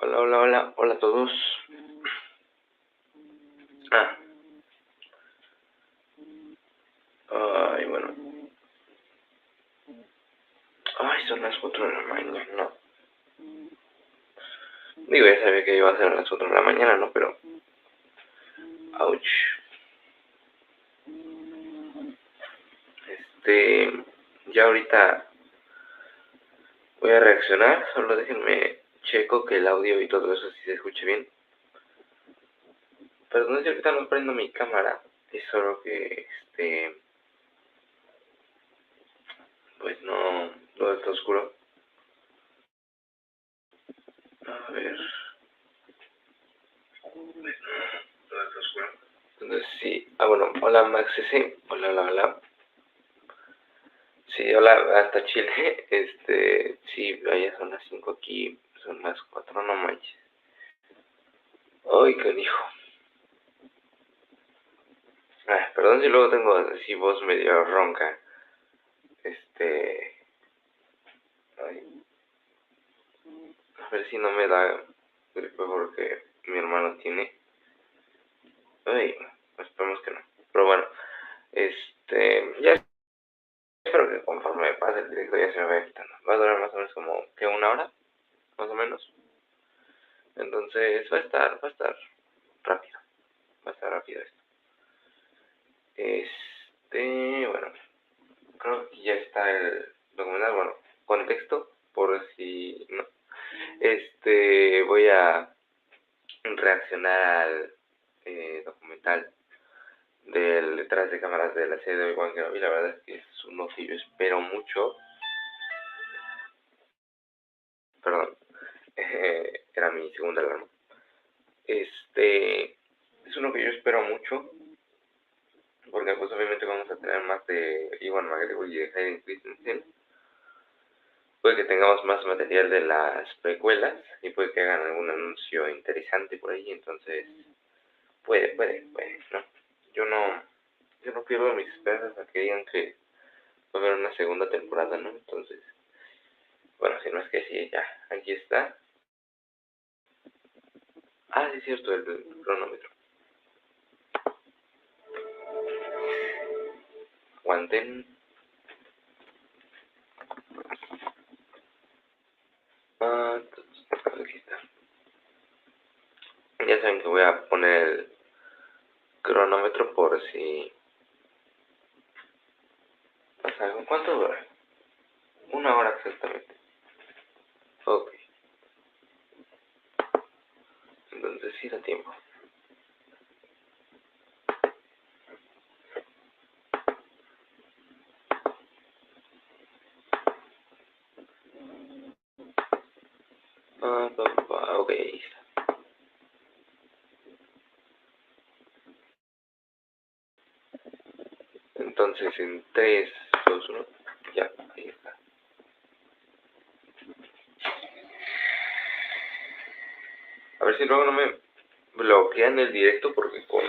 Hola, hola, hola, hola a todos. Ay, bueno. Ay, son las 4 de la mañana, no. Digo, ya sabía que iba a ser a las 4 de la mañana, ¿no? Pero... ouch. Ya ahorita voy a reaccionar. Solo déjenme checo que el audio y todo eso sí se escuche bien. Perdón si ahorita no prendo mi cámara. Es solo que, pues no, todo está oscuro. A ver. Todo está oscuro. Entonces sí. Bueno, hola Max C. Hola, hola, hola. Sí, hola, hasta Chile. Sí, allá son las 5 aquí, son las 4, no manches. Ay, canijo. Perdón si luego tengo así voz medio ronca. Ay, a ver si no me da gripe porque mi hermano tiene. Ay, esperemos que no. Pero bueno, ya espero que conforme pase el directo ya se me vaya quitando. Va a durar más o menos como, ¿qué? ¿Una hora? Más o menos. Entonces va a estar rápido. Va a estar rápido esto. Bueno, creo que ya está el documental, bueno, contexto, por si no. Voy a reaccionar al documental del detrás de cámaras de la serie de Obi-Wan Kenobi. La verdad es que es uno que yo espero mucho. Perdón, era mi segunda alarma. Es uno que yo espero mucho, porque pues obviamente vamos a tener más de Ewan McGregor y de Hayden Christensen. Puede que tengamos más material de las precuelas y puede que hagan algún anuncio interesante por ahí, entonces puede, ¿no? Yo no pierdo mis esperanzas a que digan que va a haber una segunda temporada, ¿no? Entonces, bueno, si no es que sí, ya, aquí está. Sí, es cierto, el cronómetro. Aguanten. Aquí está. Ya saben que voy a poner el cronómetro por si pasa algo. ¿Cuánto dura? 1 hora exactamente. Ok. Entonces sí da tiempo. Ok, ahí está. Entonces en 3, 2, 1, ya, ahí está. A ver si luego no me bloquean el directo porque con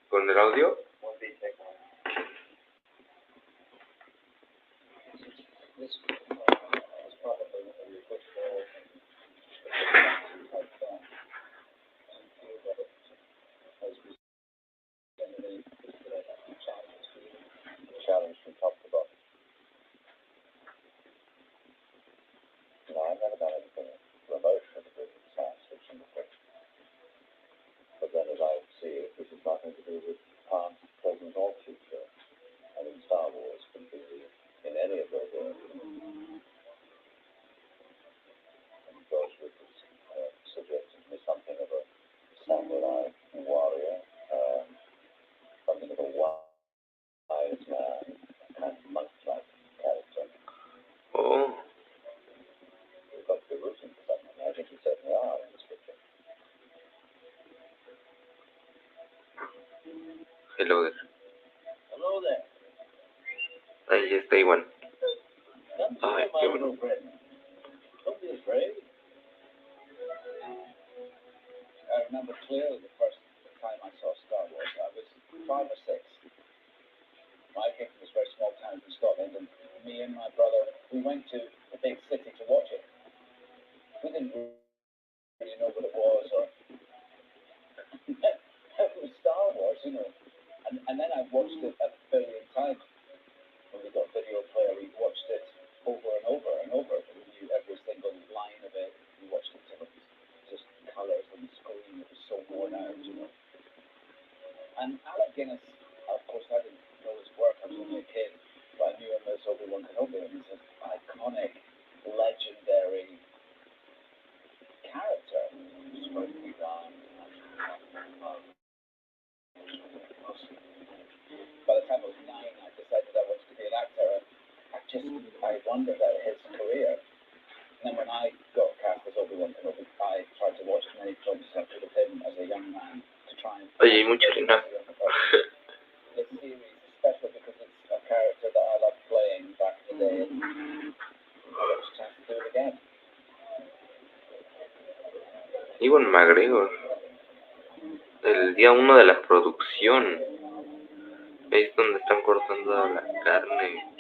con el audio. Oh. Hello there. Hello there. Ahí está igual. Ay, qué bueno. Don't be afraid. I remember clearly the first time I saw Star Wars. I was 5 or 6. My came from this very small town in Scotland, and me and my brother went to the big city to watch it. We didn't really know what it was, or it was Star Wars, you know. And then I watched it a billion times. When we got a video player, we watched it over and over and over. We knew every single line of it. We watched it till it was just colours on the screen. It was so worn out, you know. And Alec Guinness, of course, I didn't know his work. I was only a kid, but I knew him as Obi-Wan Kenobi, and he's an iconic, legendary character. He's supposed to be gone. By the time I was 9, I decided I wanted to be an actor. I wondered at his career. And then when I got cast as Obi-Wan Kenobi, I tried to watch as many films as I could of him as a young man to try and... Oye, hay mucha harina. This series, especially because it's a character that I loved playing back in the day, and I got a chance to do it again. Iwan McGregor. El día 1 de la producción. Ahí es donde están cortando la carne.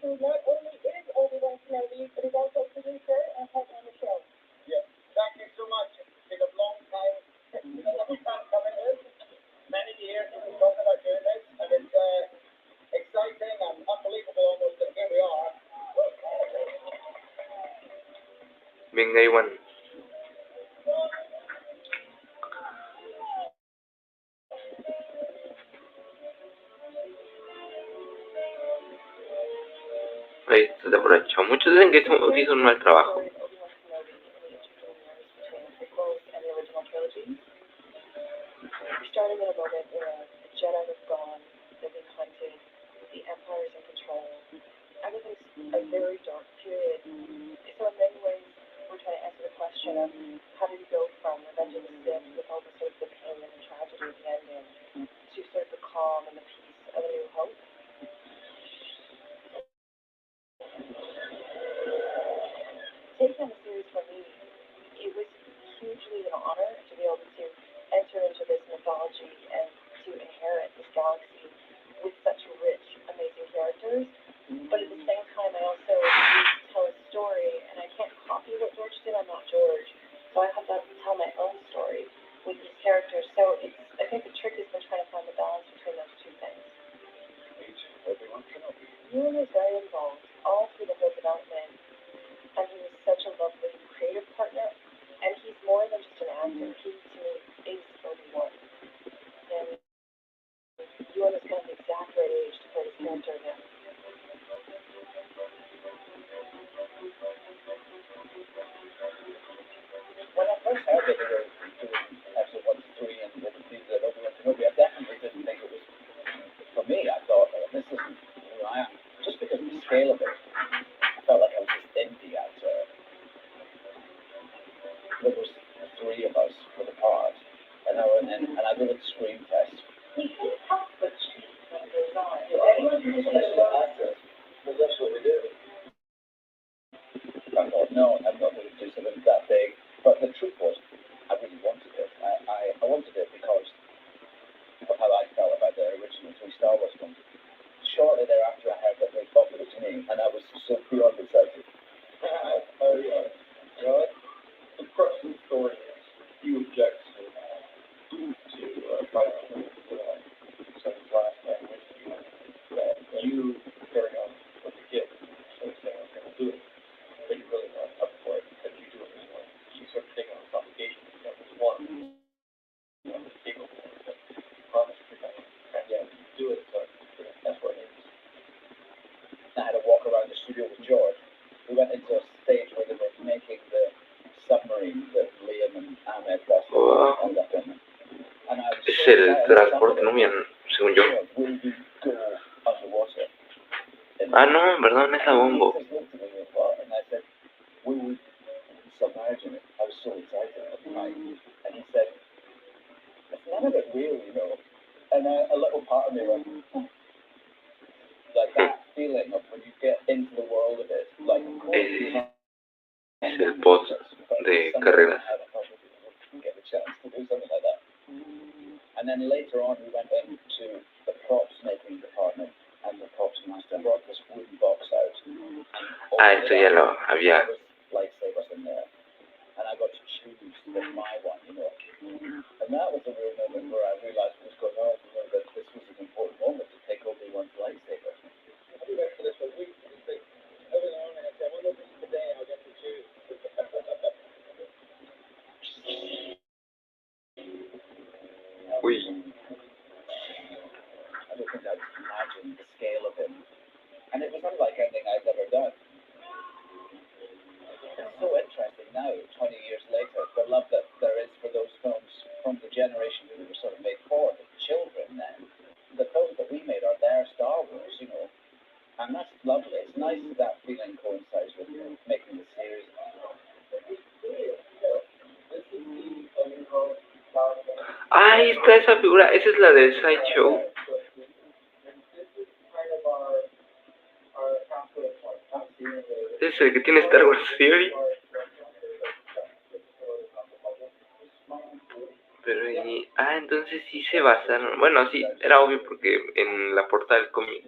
Who not only is Obi-Wan Kenobi, but is also a producer and partner on the show. Yeah, thank you so much. It's been a long time. Coming in. Many years we've been talking about doing this, and it's exciting and unbelievable almost that here we are. Venga, Iwan. Ahí está de borracho. Muchos dicen que hizo un mal trabajo. Starting in a moment where the Jedi was gone, they've been hunted, the Empire is in control. Everything's a very dark period. So in many ways, we're trying to answer the question of how do we go from Revenge of the Sith with all the sort of the pain and the tragedy of the ending to sort of the calm and the peace of a new hope. Taking on the series for me, it was hugely an honor to be able to enter into this mythology and to inherit this galaxy with such rich, amazing characters. But at the same time, I also need to tell a story, and I can't copy what George did. I'm not George, so I have to tell my own story with these characters. So I think the trick has been trying to find the balance between those two things. Ewan was very involved all through the whole development, and he was such a lovely creative partner. And he's more than just an actor. He, to me, is Obi-Wan. And Ewan is kind of the exact right age to play this character again. When I first heard that they were doing episode 1 to 3 and the things that Obi-Wan Kenobi, I definitely didn't think it was for me. I thought, oh, this isn't who I am. Just because of the scale of it, I felt like I was this indie actor. There was 3 of us for the part, and I did a screen test. We can't help but cheat when it goes on. Especially actors, because that's what we do. I thought, no, I'm not going to do something that big. But the truth was, I really wanted it. I wanted it because of how I felt about the original 3 Star Wars films. Shortly thereafter, I heard that they offered it to me, and I was so beyond excited. Oh, yeah. Right? The crux of the story is you object to fighting someone's last name, which you carry on with the kid. So saying, I'm going to do it, but you're really not up for it because you do it anyway. You sort of take on this obligation because it's one. You know, the capable of it. You promise to protect it. And yeah, you do it, so that's what it is. I had to walk around the studio with George. We went into a stage where they were making the submarine that Liam and Ahmed lost end up in. And I was Es el transporte, ¿no? Bien, según yo. Will you go underwater? Ah, no, en verdad, no es la bombo. And I said, we would submerge in it. I was so excited at the time. And he said, it's none of it real, you know. And a little part of me went, like that feeling of when you get into the world of it, like, Es el post de carreras. Get the chance to do something like that. And then later on, we went into the props making department, and the props master brought this wooden box out. Esto ya lo había. There was lightsabers in there, and I got to choose my one, you know. And that was a real moment where I realized what was going on, you know, that this was an important moment to take Obi-Wan's lightsaber. I'll be ready for this for weeks. It's like, everything on and I said, well, look, this is the day I'll get to choose. Uy. I don't think I'd imagined the scale of it. And it was unlike anything I'd ever done. It's so interesting now, 20 years later, the love that there is for those films from the generation who were sort of made for, the children then. The films that we made are their Star Wars, you know. And that's lovely. It's nice that feeling coincides with making the series. Ahí está esa figura, esa es la del Sideshow. Ese es el que tiene Star Wars Theory. Pero entonces sí se basaron. Bueno, sí, era obvio porque en la portada del cómic,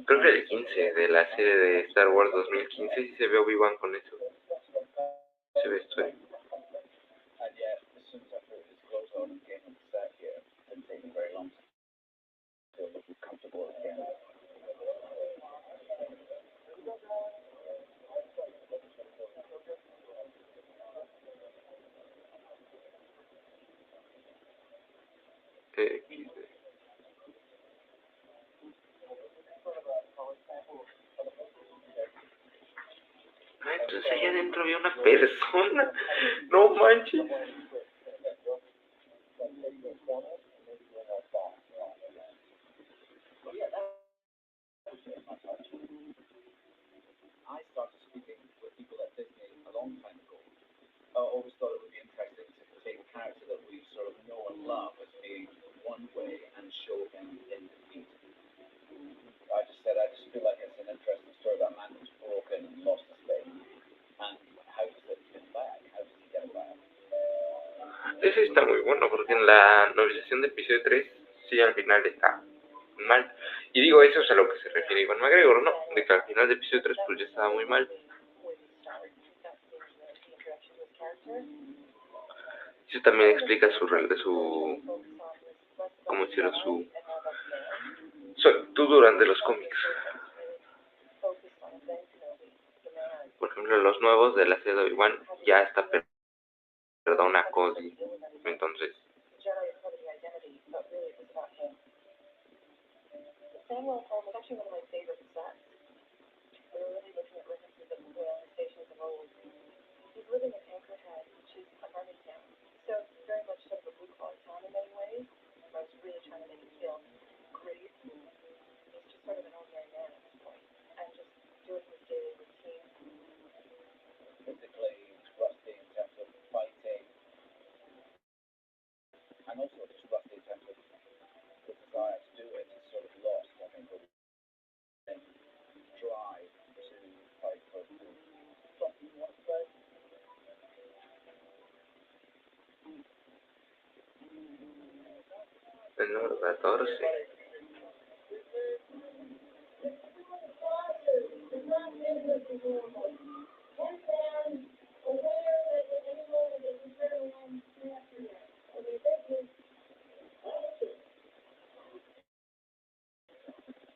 creo que el 15 de la serie de Star Wars 2015, sí se ve Obi-Wan con eso. Se ve esto ahí. Entonces allá adentro había una persona. No manches. I started speaking with people at Disney a long time ago. I always thought it would be interesting to take a character that we sort of know and love as being one way and show him in defeat. I just feel like it's an interesting story about a man who's broken and lost his faith. And how does it get back? How does he get it back? Ese está muy bueno porque en la novelización de episodio 3, sí, al final está mal. Y digo, eso es a lo que se refiere Iwan McGregor, ¿no? De que al final de episodio 3 pues ya estaba muy mal. Eso también explica ¿cómo decirlo? Su actitud durante los cómics. Por ejemplo, los nuevos de la serie de Obi-Wan ya está perdona a Cody. Entonces Samuel Hall was actually one of my favorite sets. We were really looking at references of whaling stations of old. He's living in Anchorhead, which is a mining town. So it's very much sort of a blue-collar town in many ways. I was really trying to make it feel great. He's just sort of an ordinary man at this point, and just doing his daily routine. Physically, it's rusty in terms of fighting, and also just rusty in terms of the desire to do it. It's sort of lost, I think, and drive to fight for something you want to say. el número 14.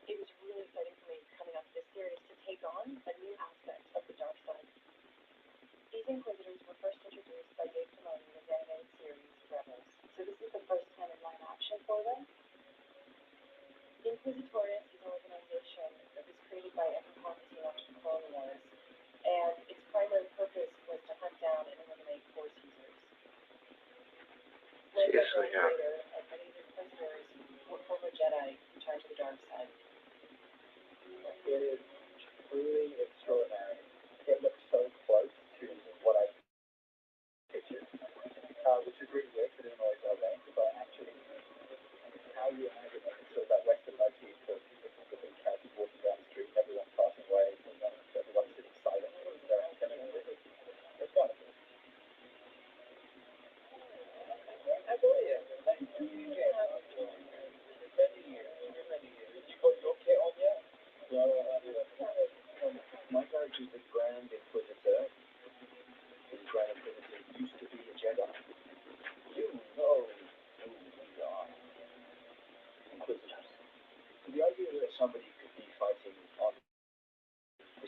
It was really exciting for me coming up to this series to take on a new aspect of the dark side. These Inquisitors were first introduced by Dave Filoni in his animated series, Rebels. So this is the first time in live action for them. Inquisitorius is an organization that was created by Emperor Palpatine after the Clone Wars, and its primary purpose was to hunt down and eliminate Force users. Later, many of the Inquisitors were former Jedi in charge of the dark side. It is truly extraordinary. It looks so close to what I pictured, which is really weird because I didn't always know that, but actually, how you imagine it, it's sort of that Western motif of the big characters walking down the street, everyone passing away, and then everyone sitting silently and staring at them. It's wonderful.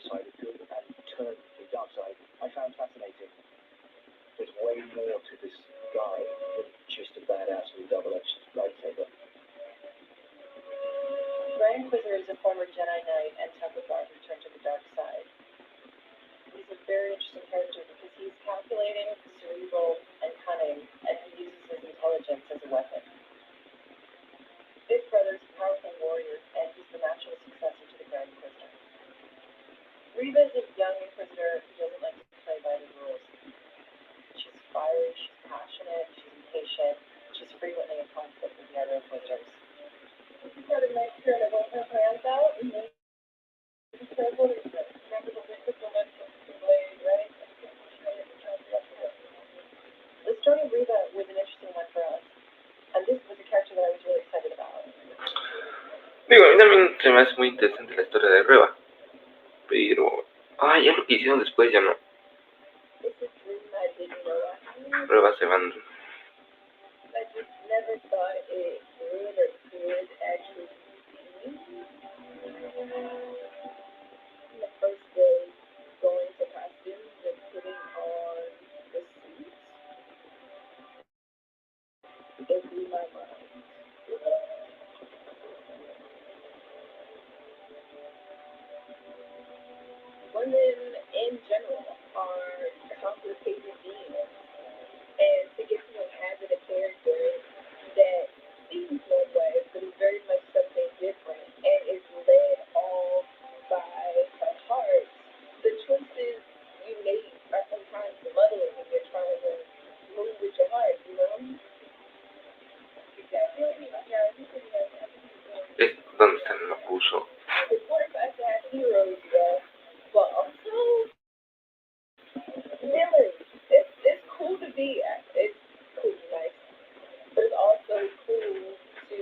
side of good and turn the dark side, I found fascinating. There's way more to this guy than just a badass with a double-edged lightsaber. Grand Inquisitor is a former Jedi Knight and Temple Guard who turned to the dark side. He's a very interesting character because he's calculating, cerebral, and cunning, and he uses his intelligence as a weapon. Big Brother's a powerful warrior, and he's the natural successor to the Grand Inquisitor. Reva is a young Inquisitor who doesn't like to play by the rules. She's fiery, she's passionate, she's impatient, she's frequently in conflict with the other Inquisitors. She's got a nice girl that won't have hands out, and then be careful to remember the liquid momentum to blade, right? The story of Reva was an interesting one for us, and this was a character that I was really excited about. Digo, a mí también se me hace muy interesante la historia de Reva, pero... ya lo que hicieron después ya no. Reva se van. I just never thought it would or could actually be. The first day, going to costumes and putting on the suits, it blew my mind. Women in general are complicated beings, and to get to inhabit a character that seems one way, but is very much something different, and is led all by her heart, the choices you make are sometimes muddling when you're trying to move with your heart, you know? Exactly. Yeah, Es donde se lo puso. it's wonderful to have heroes, yeah, but also villains. It's cool to be, it's cool to be nice, but it's also cool to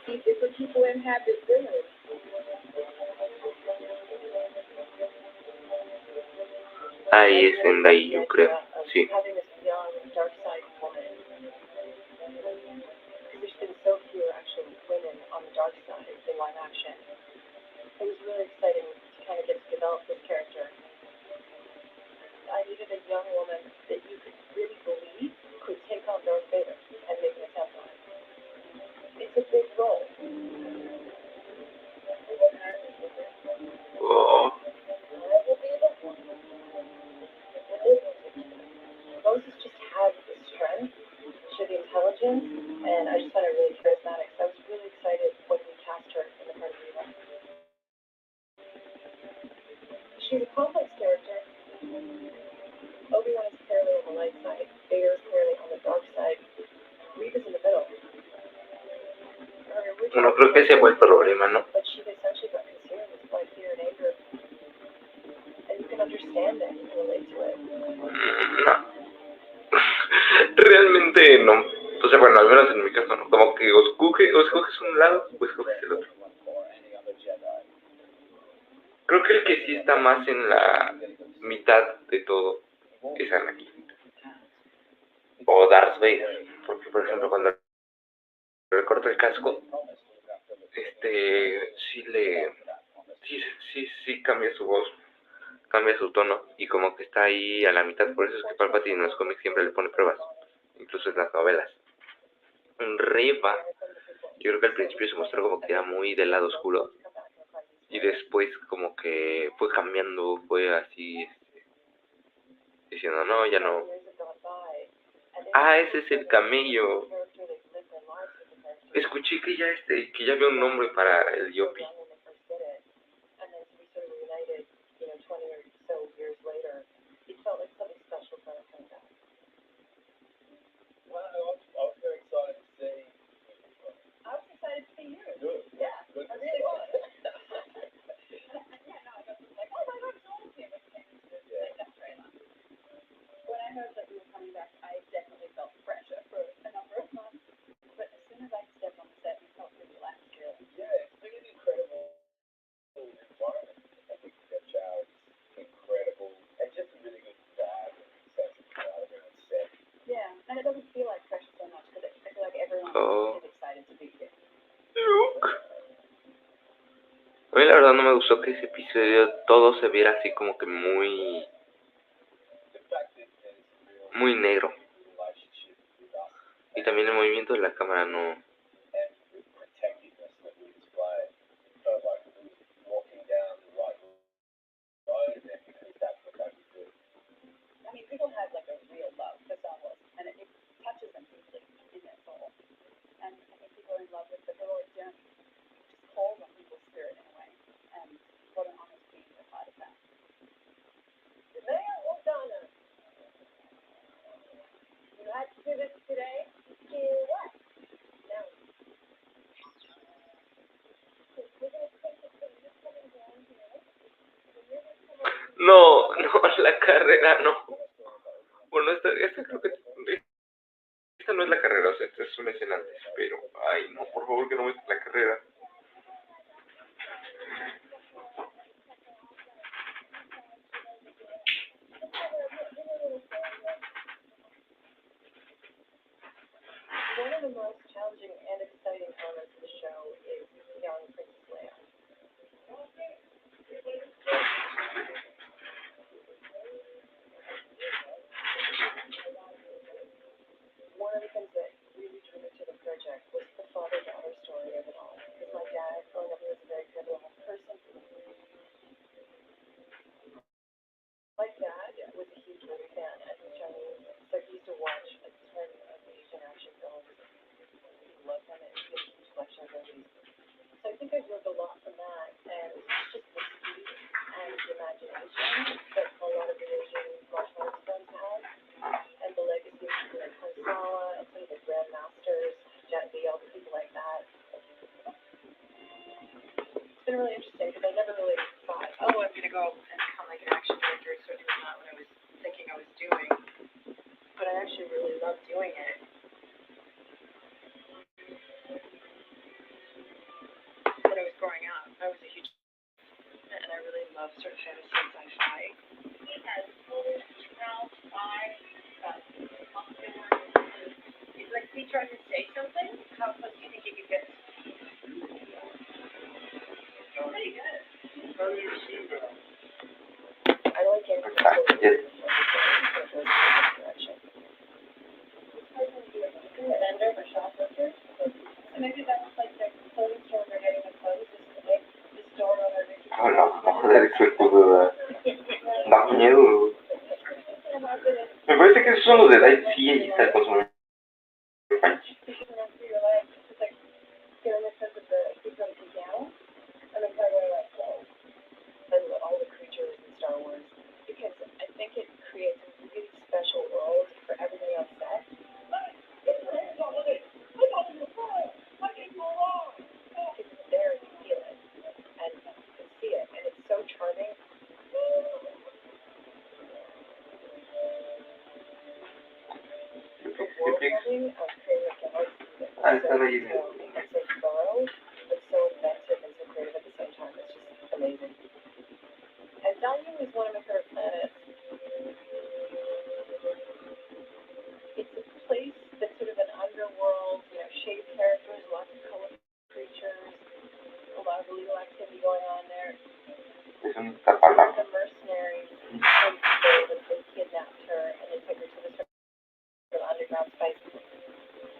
see different people inhabit villains. Ahí es en ahí, yo creo. Sí. Having this young, dark side woman, because there's been so few actual women on the dark side in live action. It was really exciting to kind of get to develop this character. I needed a young woman that you could really believe could take on Darth Vader and make an attempt on it. It's a big role. Oh, Moses just had the strength, she had the intelligence, and I just found her really charismatic. So I was really excited when we cast her in the part of Reva. She's a complex character. Obi-Wan is clearly on the light side, Vader is clearly on the dark side, Reva's in the middle. bueno, creo que ese fue el problema, ¿no? But she essentially got consumed by fear and anger. And you can understand it, you can relate to it. No. Realmente no. O sea, bueno, al menos en mi caso no. Como que o escoges un lado o escoges el otro. Creo que el que sí está más en la mitad de todo es Anakin. O Darth Vader. Porque, por ejemplo, cuando le corta el casco, sí cambia su voz, cambia su tono, y como que está ahí a la mitad. Por eso es que Palpatine en los cómics siempre le pone pruebas, incluso en las novelas. En Reva, yo creo que al principio se mostró como que era muy del lado oscuro, y después como que fue cambiando, fue así, diciendo, no, ya no. Ese es el camello. Escuché que ya había un nombre para el Yopi. A mí la verdad no me gustó que ese episodio todo se viera así como que muy negro. Y también el movimiento de la cámara no. I mean, people have like a real love for Star Wars, and it touches them deeply in their soul. And I think people are in love with the heroic journey, just calls on people's spirit in a way. And what an honor to be a part of that. Leia Organa, you had to do this today? To what? No. We're going to take it from this coming down here. No, la carrera no. Bueno, esta creo que... Esta no es la carrera, o sea, esta es una escena antes, pero... Ay, no, por favor que no muestre la carrera. One of the most challenging and exciting elements of the show is young Princess Leia. One of the things that really drew me to the project was the father-daughter story of it all. Because my dad, growing up, he was a very privileged person. My dad was a huge movie fan as a Chinese, so he used to watch a ton of Asian action films. He loved them, and he had a huge collection of movies. So I think I've learned a lot from that, and just the speed and the imagination that a lot of the Asian martial arts films have, and the legacy of people like Han Solo and some of the grandmasters, Jet Li, all the people like that. It's been really interesting because I never really thought, oh, I'm going to go and become like an action director. It's certainly not what I was thinking I was doing, but I actually really love doing it. When I was growing up, I was a huge fan, and I really love sort of fantasy and sci-fi. He has full mouth, eye, muscular. He's like, he trying to say something. How close do you think he could get? Pretty good. I like him. Vendor for shoplifters. So maybe that's like the clothing store they're getting the clothes just to make the store on their Hola, joder, eso es todo. Da miedo. Me parece que esos son los de Dai sí y está con su all the creatures in Star Wars, because I think it creates a really special world for everybody on set. It's there and you feel it, and you can see it, and it's so charming. World building of creating a galaxy that's so detailed and so thorough, but so inventive and so creative at the same time. It's just amazing. And Dalian is one of my favorite planets. It's a place that's sort of an underworld, shaped characters, lots of colorful creatures, a lot of illegal activity going on there. The mercenaries come to Dave and they kidnapped her and they took her to this underground space.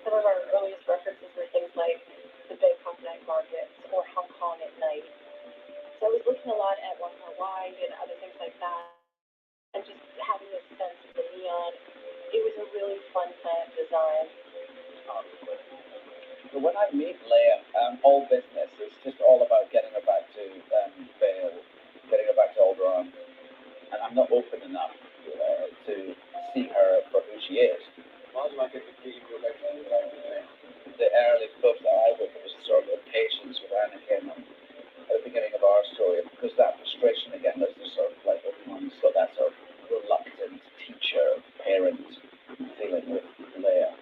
Some of our earliest references were things like the Bangkok night markets or Hong Kong at night. So I was looking a lot at Hawaii and other things like that, and just having this sense of the neon. It was a really fun planet design. So when I meet Leia, all business is just all about getting her back to Vale, getting her back to Alderaan, and I'm not open enough to see her for who she is. The early stuff that I would was sort of impatience with Anakin at the beginning of our story, because that frustration again is the sort of like so that sort of reluctant teacher, parent feeling with Leia.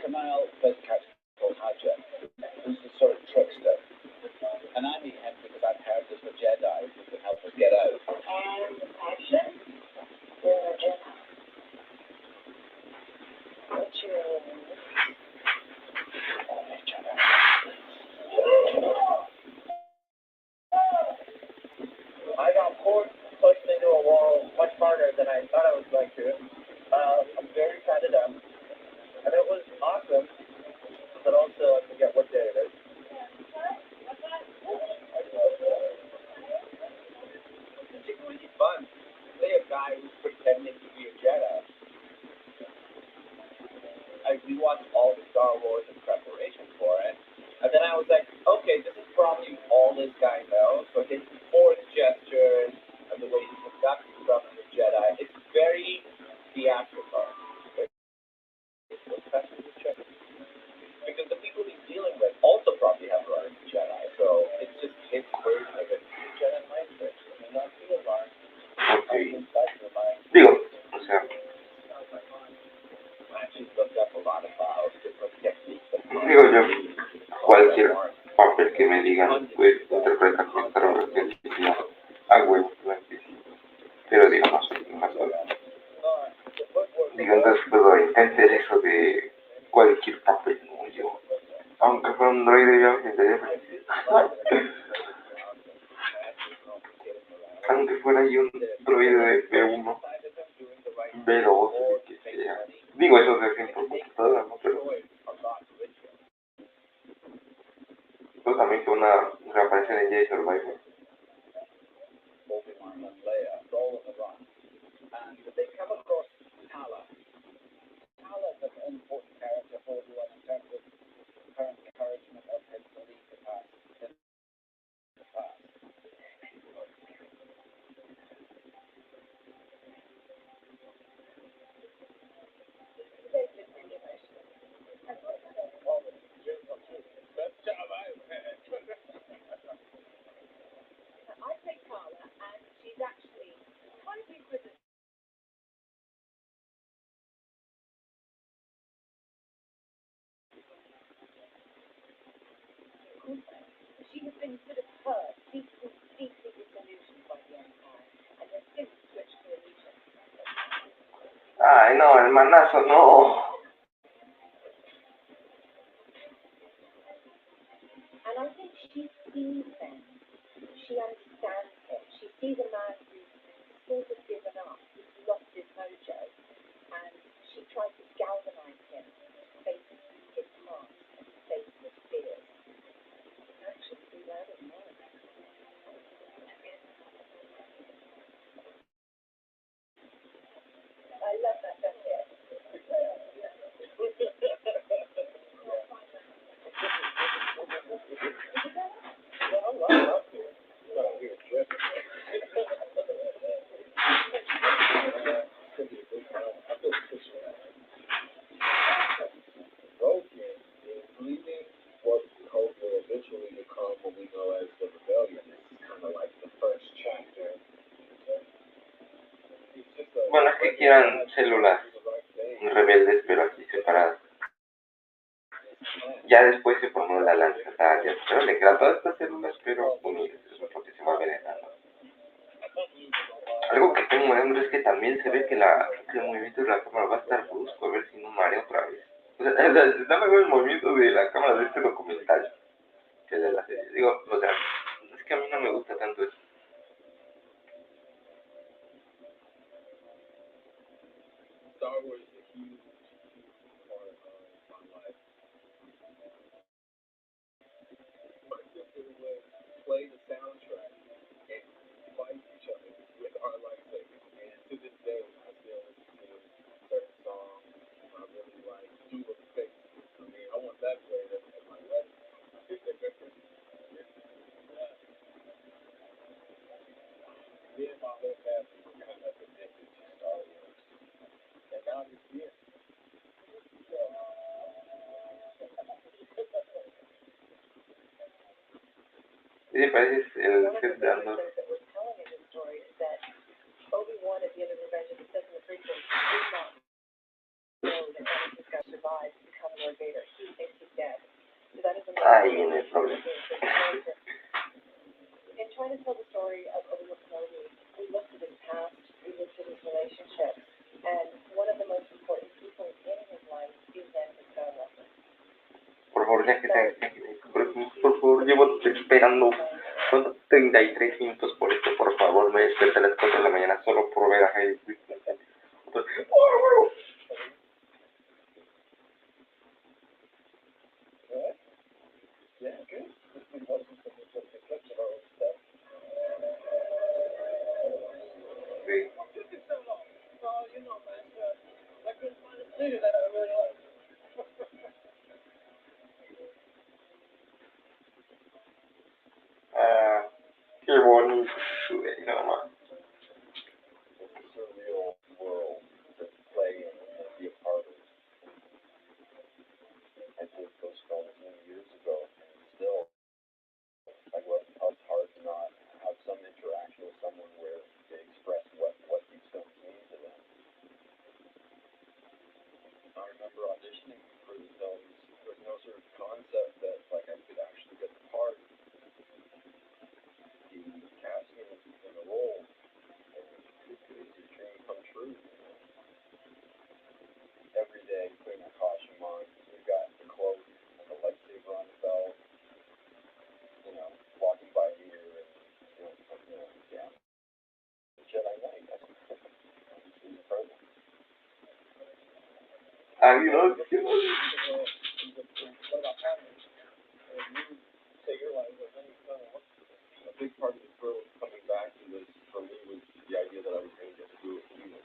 Kamal, the character called Haja, who's the sort of trickster, and I meet I was like, okay, this is probably all this guy knows, but his force gestures and the way he conducts himself as a Jedi, it's very theatrical. Especially with Jedi. Because the people he's dealing with also probably have learned Jedi, so it's just his version of it. Jedi mindset. I mean, not feel learned. Okay. Digo, o sea, digo yo, cualquier papel que me digan, pues, interpreta con esta referencia a huevo, pero digo, no sé, más o menos. Digo, entonces puedo intentar eso de cualquier papel, como yo. Aunque fuera un droide, yo me sentiría feliz. Aunque fuera yo un droide de B1, B2, que sea. Digo, eso se hace por computadora, ¿no? Pero pues también que una reaparición en Jedi Survivor. She has been sort of hurt, deeply disillusioned by the Empire, and has since switched to allegiance. Ay, no, el manazo, no. And I think she sees them. She understands him. She sees a man who's sort of given up, who's lost his mojo, and she tries to galvanize him to face his past and to face his fears. Actually, see that in mind. I love that, don't you? Bueno, es que quieran células rebeldes, pero así separadas. Ya después se formó la lanzataria, pero le quedan todas estas células, pero unidas, eso es lo que se va envenenando. Algo que tengo hambre es que también se ve que el movimiento de la cámara va a estar brusco, a ver si no mareo otra vez. O sea, está mejor el movimiento de la cámara de este documental que de la serie. Digo, o sea, es que a mí no me gusta tanto eso. Star Wars is a huge part of my life. My sister would play the soundtrack and fight each other with our lightsabers. And to this day, I still listen to certain songs I really like. Do the face. I mean, I want that played at my wedding. Me and my whole family were kind of addicted to Star Wars. And now he's here. ¿Qué te parece el set de Andor? Obi-Wan at the end of Revenge of the Sith in the prequel did not know that Anakin's going to survive to become Lord Vader. He thinks he's dead. So that is a Ahí viene el problema. In trying to tell the story of Obi-Wan Kenobi, we looked at his past, we looked at his relationships, and one of the most important people in his life is Anakin Skywalker. Por favor, ya que por favor, llevo esperando 33 minutos por esto, por favor, me desperté a las 4 de la mañana solo por ver a Hayden Christensen. Qué bonito, güey, no más. It's a surreal world to play in and be a part of. I did those films many years ago, and still, like, it's hard to not have some interaction with someone where they express what these films mean to them. I remember auditioning for the films. There was no sort of concept that, like, I could actually get the part. The casting in the role, and it's a dream come true. Every day, putting a costume on, we've got the cloak and the lightsaber on the belt, walking by here, and, yeah. The Jedi Knight, that's incredible. You know, What about patterns? You say your life, but then a big part of the thrill of coming back to this, for me, was the idea that I was going to get to do it with you.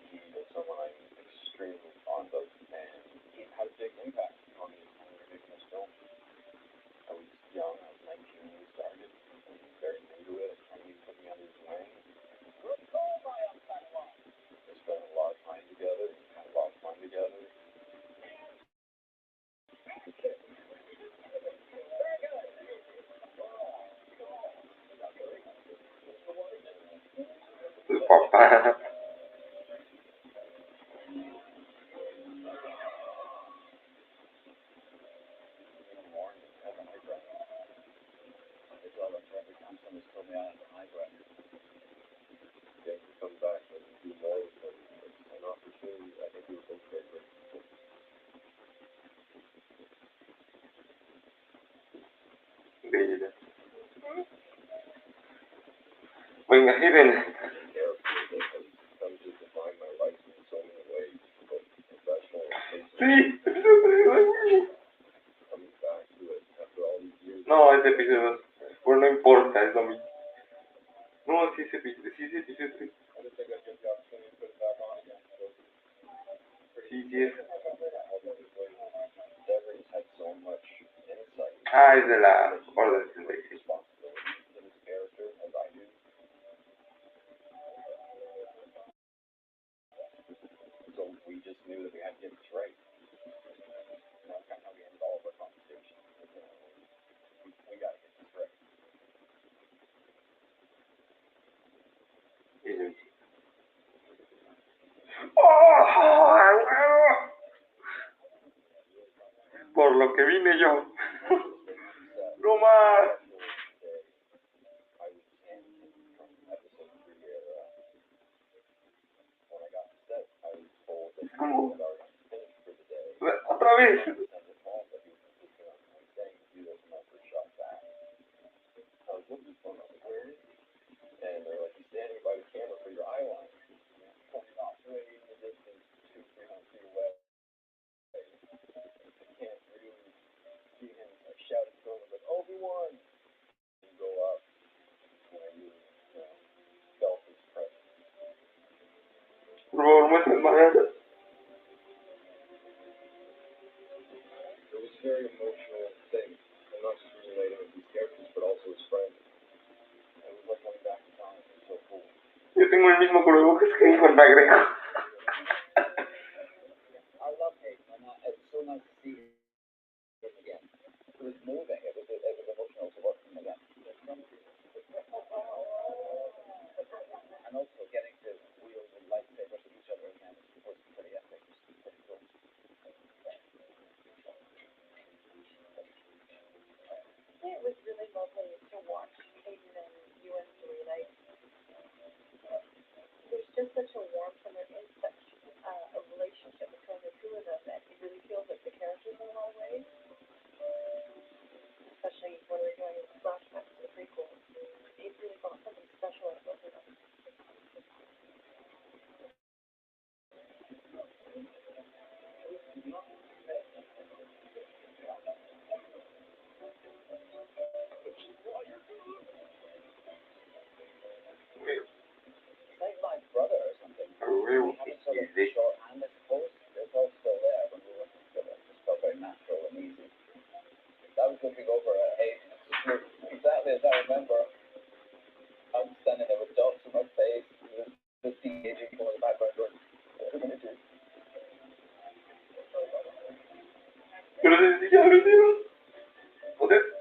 He was someone I'm extremely fond of, and he had a big impact on me making this film. I was young, I was 19 when we started. I was very new to it, and he put me under his wing. We spent a lot of time together, and had a lot of fun together. el papá. Venga, miren. Sí, no, ese episodio, pues no importa, es lo mismo. No, sí, ese episodio, sí. Sí, es. Ah, es de la Orden 66. So we just knew that we had to get this right. And that's kind of how we ended all of our conversations. We got to get this right. Por lo que vine yo. No más. Es como... Otra vez. And they're like, you're standing by the camera for your eye line. Pointing off way in the distance, 200-300 feet away. I can't really see him. I shouted to him, like, Obi-Wan! You go up, and I really felt his presence. Por favor, muéstrame más. It was a very emotional thing. And not just relating with these characters, but also his friends. It was like going back in time. It was so cool. Yo tengo el mismo cubrebocas que dijo el Regreso. I love Hayden. It's so nice to see him again. It was moving. It was emotional to watch him again. And also getting to wield the lightsabers with each other again was pretty epic. It was pretty cool. Yeah, it was really lovely to watch Hayden and you and Serena. There's just such a warmth and there is such a relationship between the two of them that it really feels like the characters in a lot of ways. Especially when we're doing flashbacks to the prequels. It really felt something special about both of them. Like my brother or something. I was looking over at Hayden. Exactly as I remember, I'm standing there with dots in my face, the de-aging going in the background going, what are we going to do? Pero desde ya lo hicieron. Joder.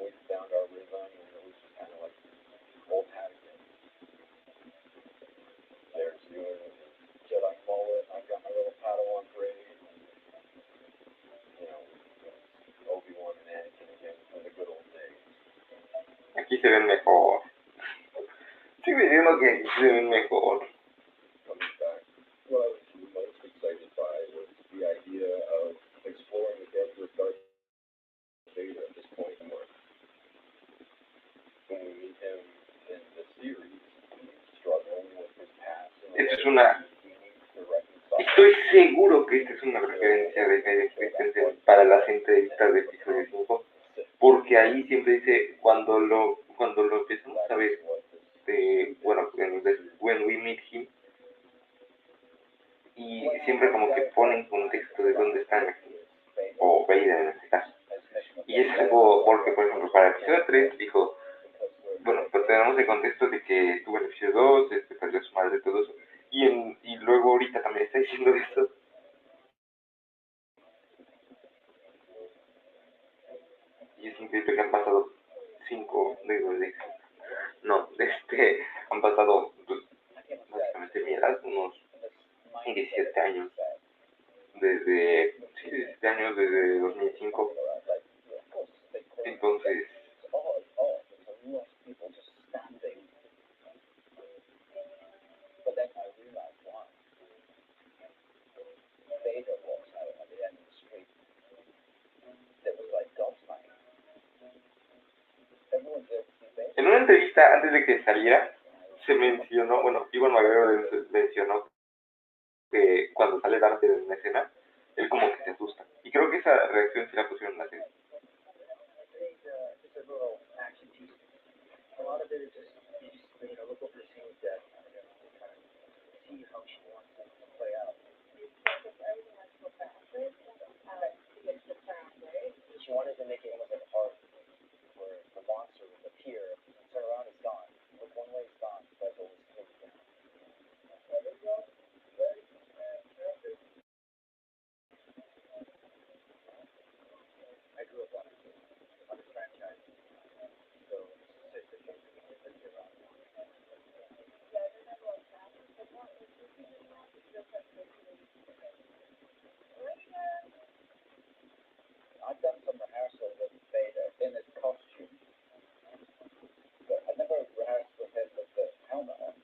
We found our rhythm, and it was just kind of like old hat again. There's your Jedi mullet, I've got my little Padawan braid, you know, Obi-Wan and Anakin again from the good old days. Aquí se ven mejor. Estoy diciendo que aquí se ven mejor. Coming back, what I was most excited by was the idea of exploring the character of Darth Vader at this point in work. When we meet him in the series, he's struggling with his past. Esto es una... Estoy seguro que esta es una referencia de Hayden Christensen para las entrevistas de episodio 5, porque ahí siempre dice, cuando lo empezamos a ver, bueno, when we meet him, y siempre como que pone en contexto de dónde están aquí, o Vader en este caso. Y es algo, porque por ejemplo para el episodio 3 dijo, bueno, pues tenemos el contexto de que estuvo en el episodio 2, perdió a su madre y todo eso, y luego ahorita también está diciendo esto. Y es increíble que han pasado 5, han pasado, pues, básicamente mi edad, unos 17 años, desde 2005, entonces, en una entrevista antes de que saliera, se mencionó, bueno, Iwan McGregor mencionó que cuando sale Darth Vader en una escena, él como que se asusta. Y creo que esa reacción sí la pusieron en la serie. She wanted to make it almost like a horror, where the monster would appear, turn around, it's gone. Look one way, it's gone. But it was I grew up on this franchise, so it's a thing to be around. I've done some rehearsals with Vader in his costume, but I never rehearsed with him with the helmet on.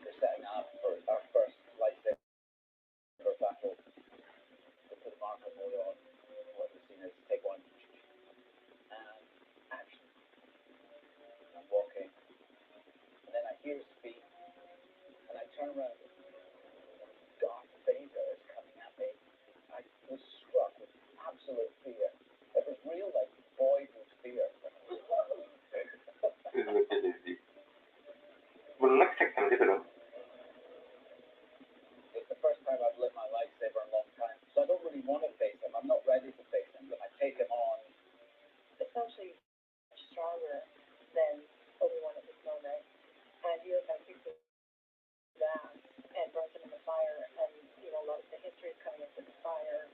We're setting up for our first lightsaber battle. We put the marker mode on. What the scene is, take one, and action. I'm walking, and then I hear his feet, and I turn around. Darth Vader is coming at me. I was struck with absolute fear. It was real, like boyhood fear. Es lo que les digo. Bueno, no exactamente, pero... It's the first time I've lit my lightsaber in a long time, so I don't really want to face him. I'm not ready to face him, but I take him on. Essentially stronger than Obi-Wan at this moment, and you have picked that and burns him in the fire, and you know, a lot of the history is coming into the fire.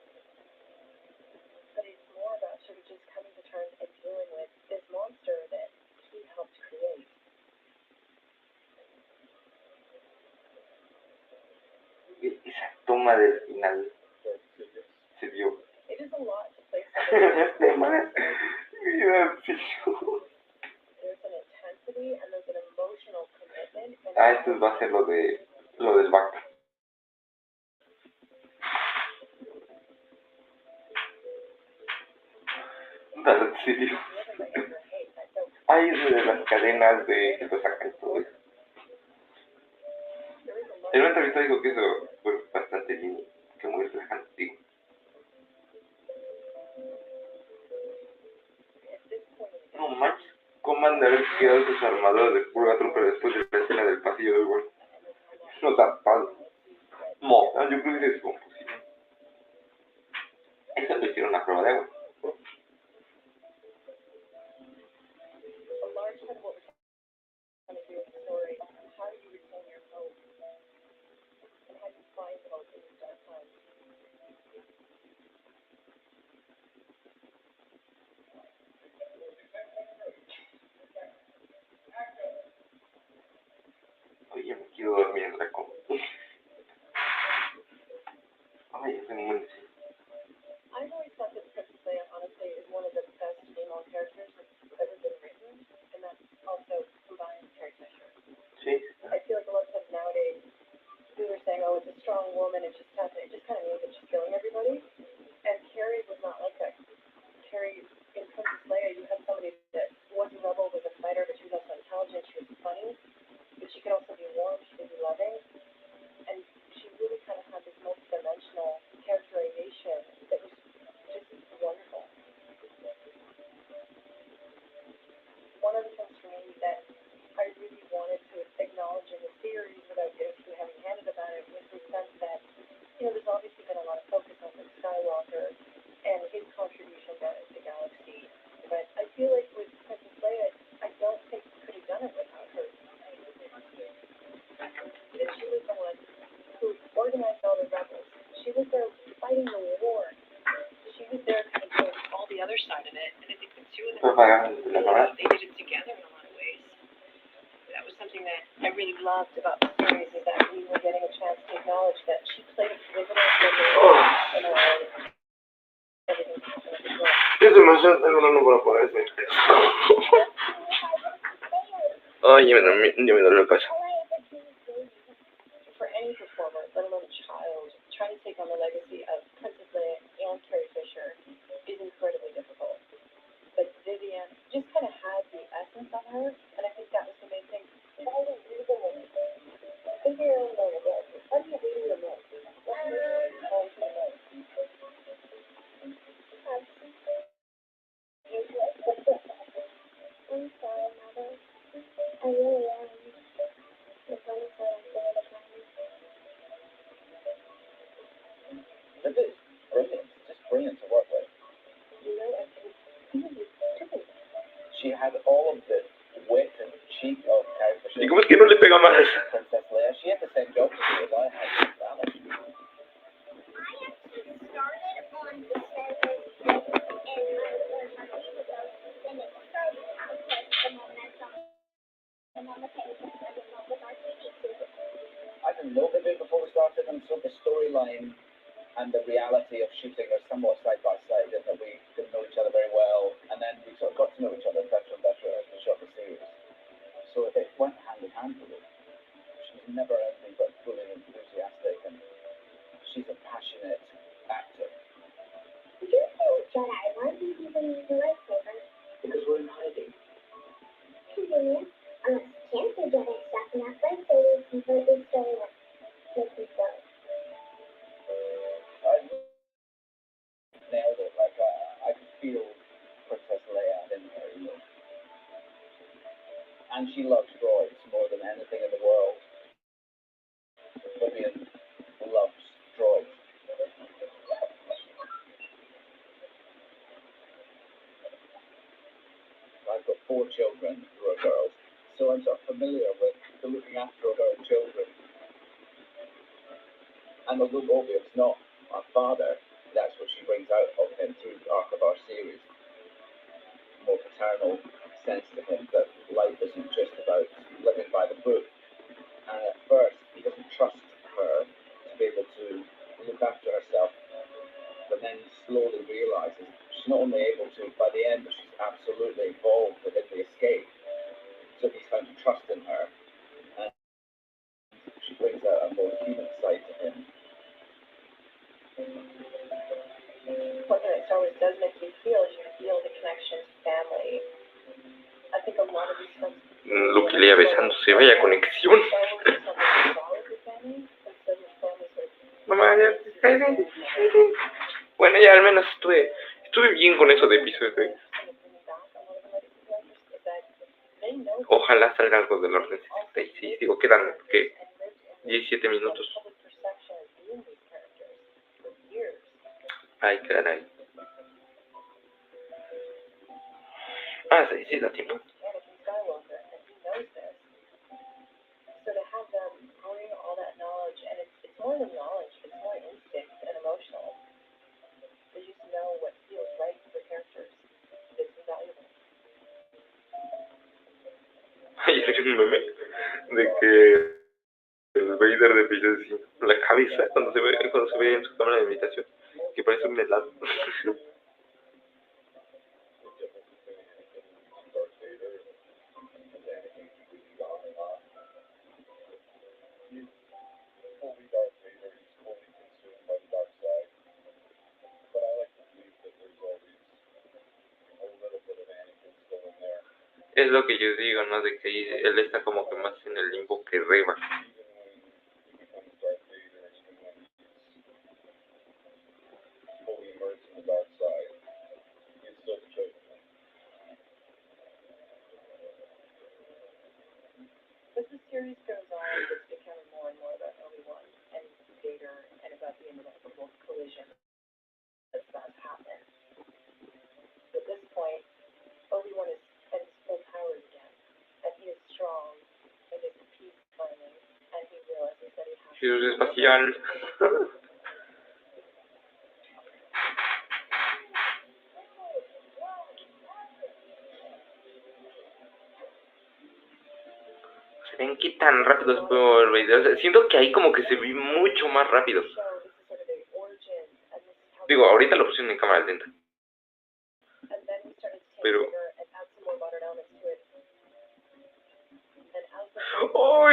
But it's more about sort of just coming to terms and dealing with this monster that he helped create. Esa toma del final se vio. It is a lot to place There's an intensity and there's an emotional commitment. esto va a ser lo del back. Sí. Ahí es de las cadenas de que lo sacan todo eso. En una entrevista dijo que eso fue bastante lindo, que muy relajante, digo. No manches, ¿cómo mal de haber quedado con su armadura de purga trooper después de la escena del pasillo del gol. No tapado. No, yo creo que es composición. Esta le hicieron una prueba de agua. Oye, me quiero dormir en la cama. Ay, es un buen diseño. I've always thought that Princess Leia, honestly, is one of the best female characters that's ever been written, and that's also combined Carrie Fisher. Sí. I feel like a lot of times nowadays, we were saying, oh, it's a strong woman, it just kind of means that she's killing everybody, and Carrie was not like that. Carrie, in Princess Leia, you had somebody that was a rebel, was a fighter, but she was also intelligent, she was funny, but she could also be warm, she could be loving, and she really kind of had this multi-dimensional characterization that was just wonderful. One of the things for me that I really wanted to acknowledge in the series without getting too heavy-handed about it was the sense that, there's obviously been a lot of focus on Luke Skywalker and his contribution to the galaxy, but I feel like with Princess Leia, I don't think we could have done it without her. That she was the one who organized all the rebels. She was there fighting the war. She was there kind of doing all the other side of it, and I think the two of them, they did it together in a lot of ways. That was something that I really loved about the series, is that we were getting a chance to acknowledge that she played a pivotal role in everything that happened in the world. Es demasiado, tengo una para ponerme. Ay, ya me dolió el paso. For any performer, let alone a child, trying to take on the legacy of Princess Leia and Carrie Fisher is incredibly difficult. But Vivian just kind of had the essence of her, and I think that was the main thing. How do you read the movie? Vivian, how do you read the movie? I'm sorry, Mother. I really am. It's only so I'm good at It is brilliant, just brilliant to work with. She had all of the wit and cheek of Carrie Fisher. ¿Y cómo es que no le pega más? Princess Leia, she had the same job to do as I had in Spanish. I didn't know the bit before we started, and so the storyline and the reality of shooting are somewhat side by side, and that we didn't know each other very well, and then we sort of got to know each other better and better as we shot the series. So it went hand in hand with it. She was never anything but fully enthusiastic, and she's a passionate actor. Did you say Jedi? Why do you even use the lightsaber? Because we're in hiding. Convenient. Unless you can't do Jedi stuff, and that lightsaber is completely stolen. Makes me so. I nailed it. Like I could feel Princess Leia in her, And she loves droids more than anything in the world. Vivian loves droids. I've got 4 children who are girls, so I'm sort of familiar with the looking after of our children. And although Obi-Wan's not our father, that's what she brings out of him through the arc of our series. More paternal sense to him that life isn't just about living by the book. And at first, he doesn't trust her to be able to look after herself, but then slowly realizes she's not only able to, by the end, but she's absolutely involved within the escape. So he's found trust in her, and she brings out a more human side to him. One thing that Star Wars does make you feel is you feel the connection to family. I think a lot of these films. Luke y Leia besándose, vaya conexión. Mamá, ya, bueno, ya al menos estuve bien con eso de episodio. Ojalá salga algo del orden 66. Digo, quedan, ¿qué? 17 minutos. Ay, caray. Ah, sí, sí, da tiempo. So to have them bring all that knowledge, and it's more than knowledge, it's more instinct and emotional. They just know what feels right for characters. It's invaluable. Hay un meme de que el Vader de Pillazi, la cabeza cuando se ve en su cámara de meditación, que parece un helado. Es lo que yo digo, ¿no? De que él está como que más en el limbo que Reba. As the series goes on, it's becoming more and more about Obi-Wan and Vader and about the inevitable collision that's about to happen. At this point, Obi-Wan is at his full powers again, and he is strong, and is at peace finally, and he realizes that he has Jesús espacial. Se ven que tan rápidos por video. O sea, siento que ahí como que se ve mucho más rápido. Digo, ahorita lo pusieron en cámara lenta. Pero... ¡Oh!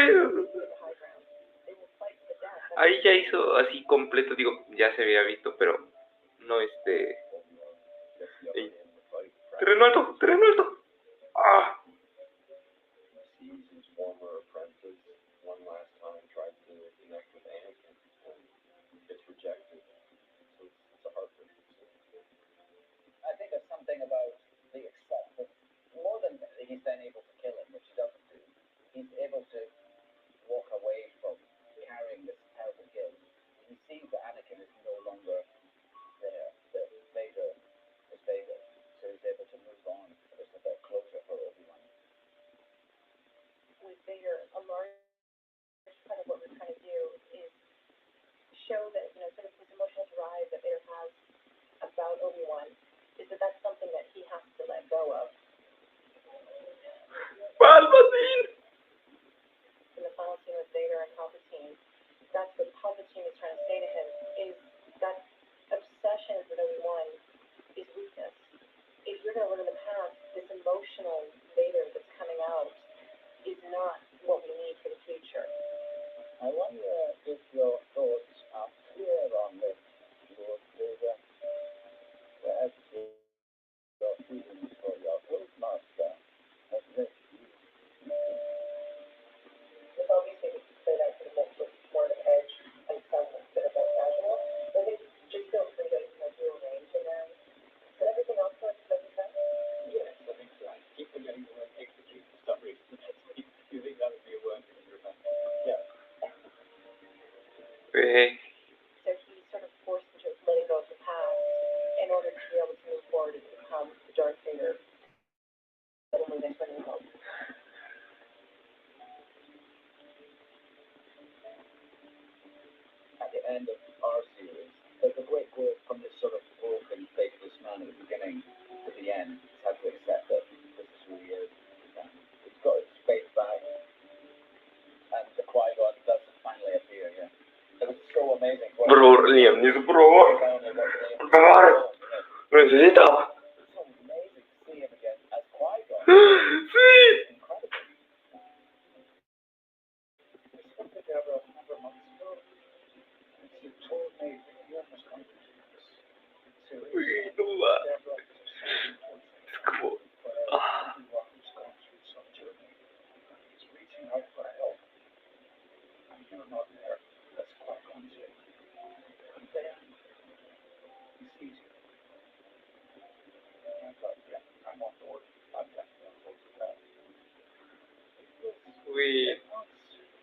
Ahí ya hizo así completo, digo, ya se había visto, pero no ¡terreno alto! ¡Terreno alto! ¡Ah! I think there's something about the acceptance, more than he's then able to kill him, which he doesn't do. He's able to walk away from carrying this terrible guilt. He sees that Anakin is no longer there, that Vader is Vader, so he's able to move on. There's a bit closer for Obi-Wan. With Vader, a large part of what we're trying to do is show that, you know, sort of this emotional drive that Vader has about Obi-Wan, is that that's something that he has to let go of. ¡Palpatine! In the final scene with Vader and Palpatine, that's what Palpatine is trying to say to him, is that obsession with Obi-Wan is weakness. If you're going to live in the past, this emotional Vader that's coming out is not what we need for the future. I wonder if your thoughts are clear on this, Lord Vader. Perhaps your feelings for your old master have left you. It's always maybe play that sort of multiple more of edge and some bit of that casual. But I think just feel free to, you know, do a range in there. But everything else works, doesn't it? Yes, I think so. I keep forgetting the word execute for some reason. You think that would be a word you can remember? Yeah. So he's sort of forced into letting go of the past in order to be able to move forward and become the Darth Vader that will move into a new home. At the end of our series, there's a great quote from this sort of broken, faithless man at the beginning to the end. He's had to accept that this is who he is. And he's got his faith back, and the Qui-Gon does finally appear. Yeah, it was so amazing. Por favor, Liam, por favor. Por favor. Lo necesito. It's so amazing to see him again as Qui-Gon. Sí. Incredible. We spoke together a number of months ago. You told me that you almost come to this series. Uy, no va. Es como... Ah. Everyone who's gone through some journey is reaching out for help. And you're not there. That's quite conscious. And then he sees you. And I thought, yeah, I'm on board. I'm definitely on board with Uy. It was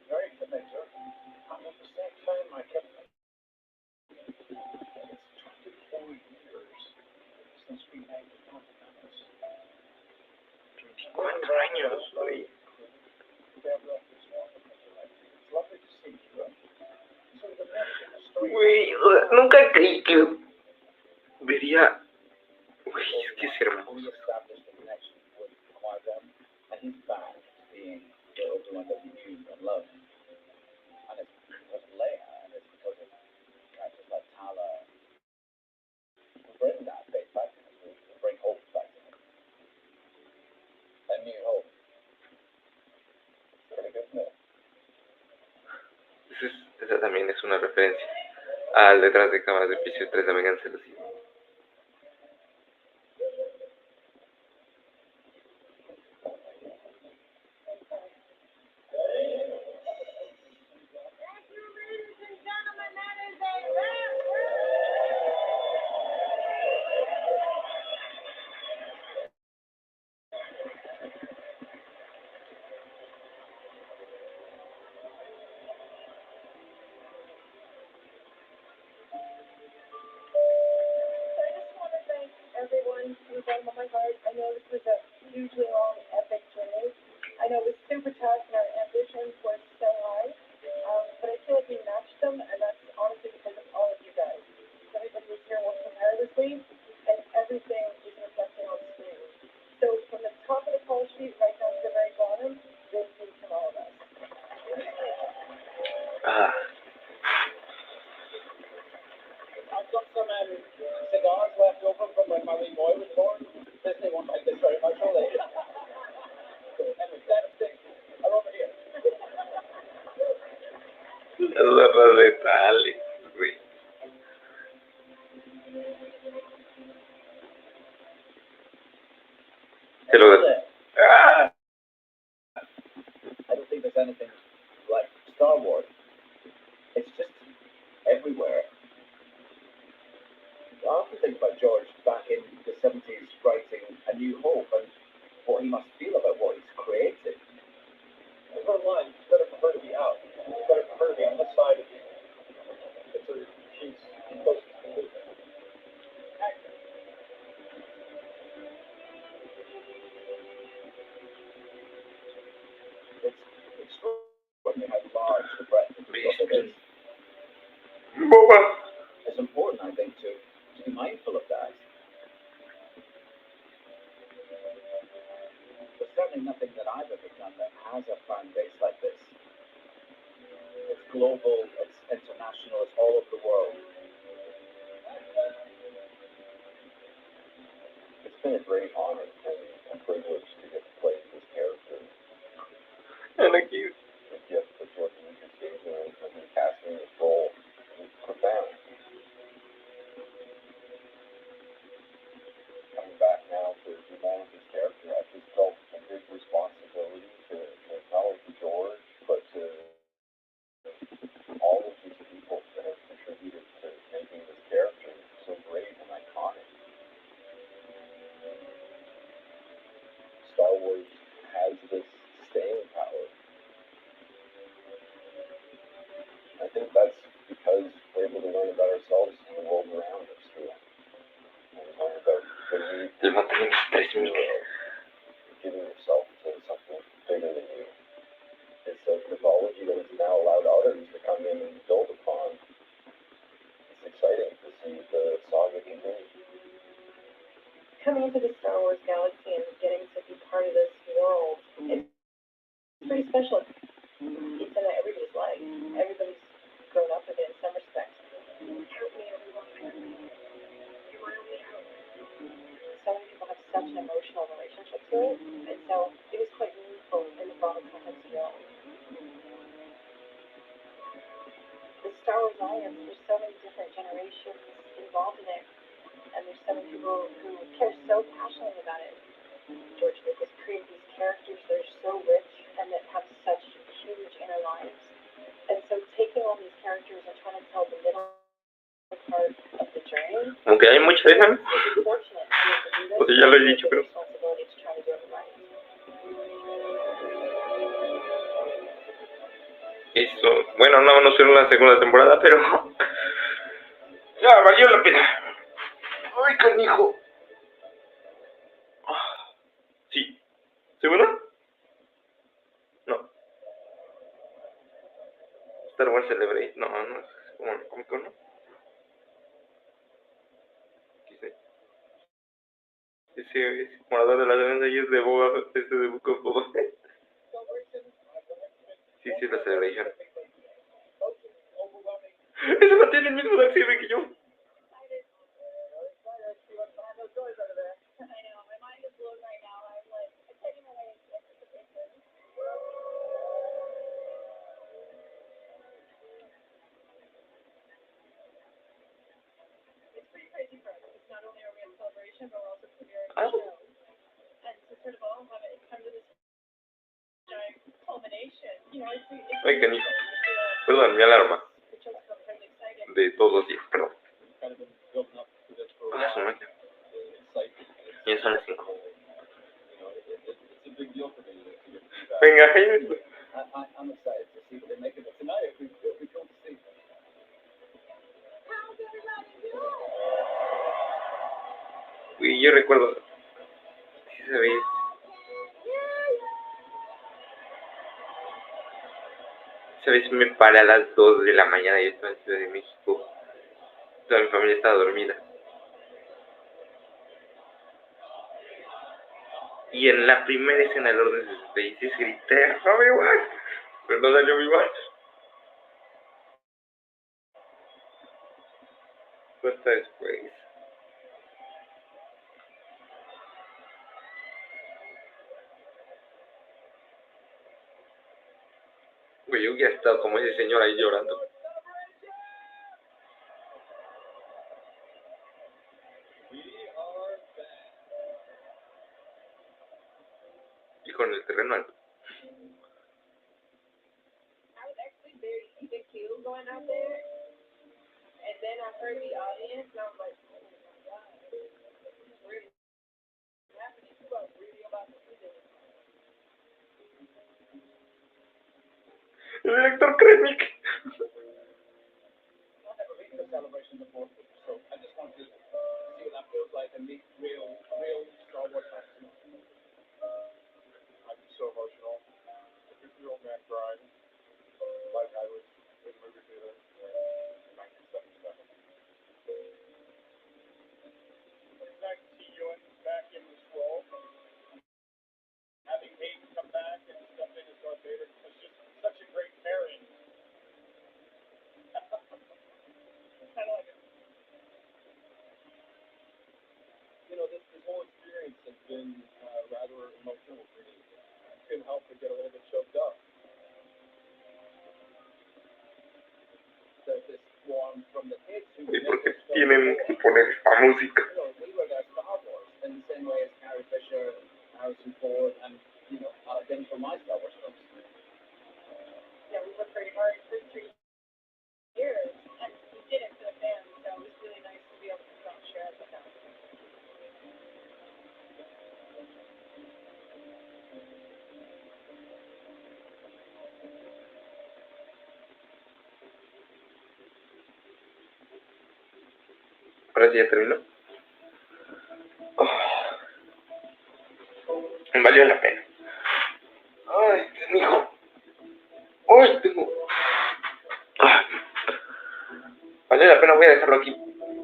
very familiar, and at the same time, I kept it's 24 years since we made the podcast. 24 años, güey. Deborah, it's lovely to see you. So the next in the story. Güey, o sea, nunca creí que vería. Uy, es que es hermoso. We established a connection with Qui-Gon, and he's back being the Obi-Wan that we knew and loved. And it's because of Leia, and it's because of characters like Tala. We bring that faith back to him. We bring hope back to him. A new hope. It's pretty good, isn't it? Esa también es una referencia al detrás de cámaras de episodio 3 de Venganza de los Sith. Everyone from the bottom of my heart. I know this was a hugely long, epic journey. I know it was super tough and our ambitions were so high, but I feel like we matched them, and that's honestly because of all of you guys. Everybody was here working tirelessly, and everything is reflecting on screen. So from the top of the call sheet right down to the very bottom, this is from all of us. Ah. I've got some cigars left over from when my wee boy was born. Disney won't like this very much, will they? So, anyway, that thing, I'm over here. Las barras de Alex, güey. Te lo ¡Ah! I don't think there's anything like Star Wars. It's just everywhere. I often think about George back in the 70s writing A New Hope and what he must feel about what he's created. There's one line, it's better for her to be out. It's better for her to be on this side of you. It's her, she's close to the movement. It's extraordinary how large the breadth of the book is. Boba. It's important, I think, to be mindful of that. There's certainly nothing that I've ever done that has a fan base like this. It's global, it's international, it's all over the world. It's been a great honor and privilege to get to play this character. And aquí. The gift that George Lucas gave me and the casting this role is profound. Coming back now to manage this character, I just felt a big responsibility to not only to George, but to all of these people that have contributed to making this character so great and iconic. Star Wars has this staying power. I think that's because we're able to learn about ourselves and the world around us too. And learn about the need El mantenimiento es 3000. giving yourself to something bigger than you. It's a mythology that has now allowed others to come in and build upon. It's exciting to see the saga continue. Coming into the Star Wars galaxy and getting to be part of this world, it's pretty special. It's in everybody's life. Everybody's grown up with it in some respect. Help me, everyone. So many people have such an emotional relationship to it, and so it was quite meaningful in the broader context as well. The Star Wars audience, there's so many different generations involved in it, and there's so many people who care so passionately about it. George Lucas created these characters that are so rich and that have such huge inner lives. And so taking all these characters and trying to tell the middle part of the journey, Aunque hay mucha de esas, it's fortunate to be able to do this. o sea, ya lo he dicho, pero Responsibility to try to do it right. Eso, bueno, no será una segunda temporada, pero ya valió la pena. Ay, canijo. Sí. ¿Segunda? No. Star Wars Celebrate. No, es como el cómico, ¿no? Quise. Ese es morador de la granja y es de Boba, ese de Book of Boba Fett. Sí, es la Celebration. Eso no tiene el mismo Dark Saber que yo. Ah. Ay, canijo. Perdón, mi alarma. De todos los días, perdón. Ah, su máquina. Ya son las 5. Venga, Jaime. Uy, yo recuerdo. Sí, sabéis. ¿Sabes? Me paré a las 2 de la mañana y yo estaba en Ciudad de México. Toda mi familia estaba dormida. Y en la primera escena del orden 66 grité, Obi-Wan, pero no salió Obi-Wan. Fue hasta después. Güey, yo hubiera estado como ese señor ahí llorando. Y con el terreno alto. El director Krennic. ¿Y por qué tienen que poner esta música? Ahora sí ya terminó. Oh, valió la pena. Ay, mijo. Ay, tengo. Ah, valió la pena, voy a dejarlo aquí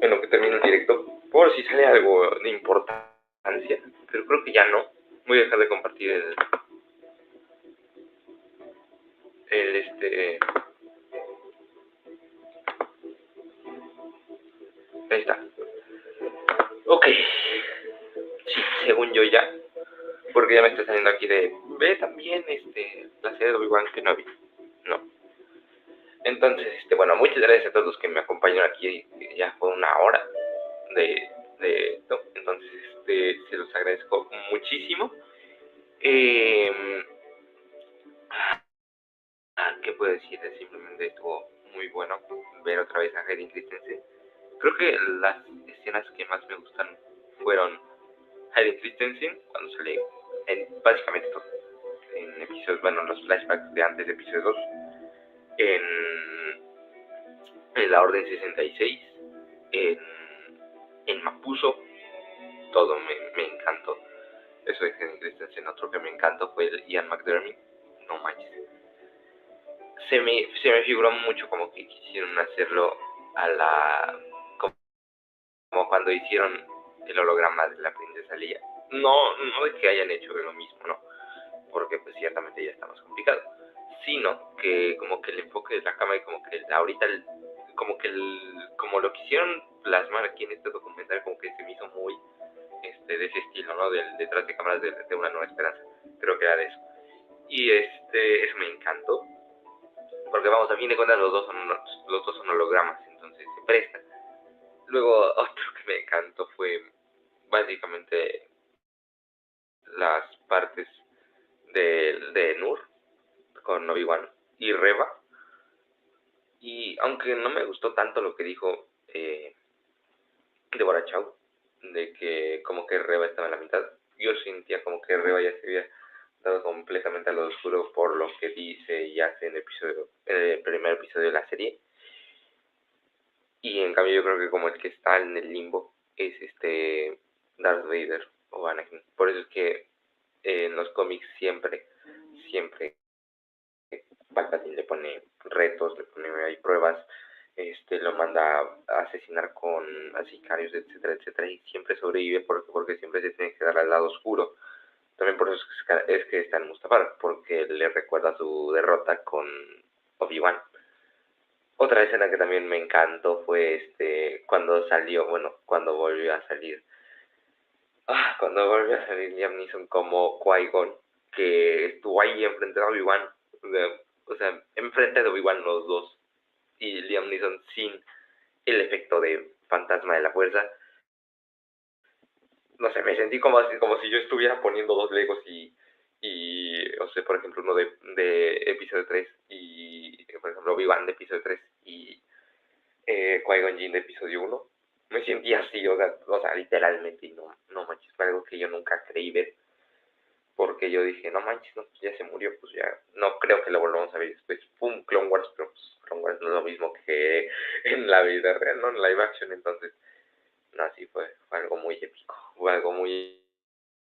en lo que termine el directo. Por si sale algo de importancia. Pero creo que ya no. Voy a dejar de compartir ahí está. Ok. Sí, según yo ya. Porque ya me está saliendo aquí de... Ve también la serie de Obi-Wan que no vi. No. Entonces, bueno, muchas gracias a todos los que me acompañaron aquí. Ya fue una hora de esto. Entonces, se los agradezco muchísimo. ¿Qué puedo decir? Simplemente estuvo muy bueno ver otra vez a Hayden Christensen. Creo que las escenas que más me gustan fueron Hayden Christensen cuando sale en básicamente todo. En episodios, bueno, los flashbacks de antes de episodio 2. en la Orden 66, en Mapuzo, todo me encantó. Eso de Hayden Christensen. Otro que me encantó fue el Ian McDiarmid. No manches. Se me figuró mucho como que quisieron hacerlo a la... como cuando hicieron el holograma de la princesa Leia. No de que hayan hecho lo mismo, ¿no? Porque pues ciertamente ya está más complicado. Sino que como que el enfoque de la cámara y como que ahorita como lo quisieron plasmar aquí en este documental, como que se me hizo muy de ese estilo, ¿no? Del detrás de cámaras de Una Nueva Esperanza. Creo que era de eso. Y eso me encantó. Porque vamos, a fin de cuentas los dos son hologramas, entonces se presta. Luego otro que me encantó fue básicamente las partes de Nur con Obi-Wan y Reva. Y aunque no me gustó tanto lo que dijo Deborah Chow, de que como que Reva estaba en la mitad, yo sentía como que Reva ya se había dado completamente a lo oscuro por lo que dice y hace en el primer episodio de la serie. Y en cambio yo creo que como el que está en el limbo es Darth Vader o Anakin. Por eso es que en los cómics siempre Palpatine le pone retos, le pone hay pruebas, lo manda a asesinar a sicarios, etcétera, etcétera, y siempre sobrevive porque siempre se tiene que dar al lado oscuro. También por eso es que está en Mustafar, porque le recuerda su derrota con Obi-Wan. Otra escena que también me encantó fue cuando volvió a salir. Cuando volvió a salir Liam Neeson como Qui-Gon, que estuvo ahí enfrente de Obi-Wan. O sea, enfrente de Obi-Wan los dos. Y Liam Neeson sin el efecto de fantasma de la fuerza. No sé, me sentí como si yo estuviera poniendo dos Legos y o sea, por ejemplo, uno de episodio 3 y, por ejemplo, Obi-Wan de episodio 3 y Qui-Gon Jinn de episodio 1. Me sentí así, o sea, literalmente, y no manches, fue algo que yo nunca creí ver, porque yo dije, no manches, no, ya se murió, pues ya, no creo que lo volvamos a ver después. Pum, Clone Wars, pero pues Clone Wars no es lo mismo que en la vida real, no en live action, entonces, no, sí, fue algo muy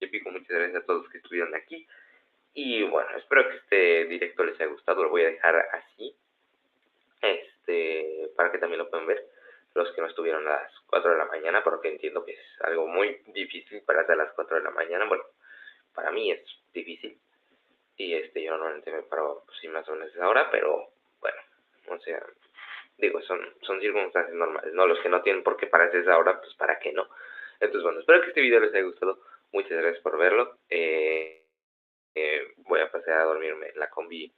épico, muchas gracias a todos los que estuvieron aquí, y bueno, espero que este directo les haya gustado, lo voy a dejar así, para que también lo puedan ver los que no estuvieron a las 4 de la mañana, porque entiendo que es algo muy difícil para hacer a las 4 de la mañana. Bueno, para mí es difícil, y yo normalmente me paro pues, sí, más o menos a esa hora, pero bueno, o sea, digo, son circunstancias normales, ¿no? Los que no tienen por qué pararse a esa hora, pues para qué no. Entonces, bueno, espero que este video les haya gustado, muchas gracias por verlo. Voy a pasar a dormirme en la combi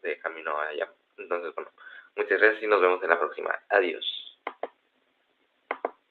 de camino allá. Entonces, bueno, muchas gracias y nos vemos en la próxima. Adiós.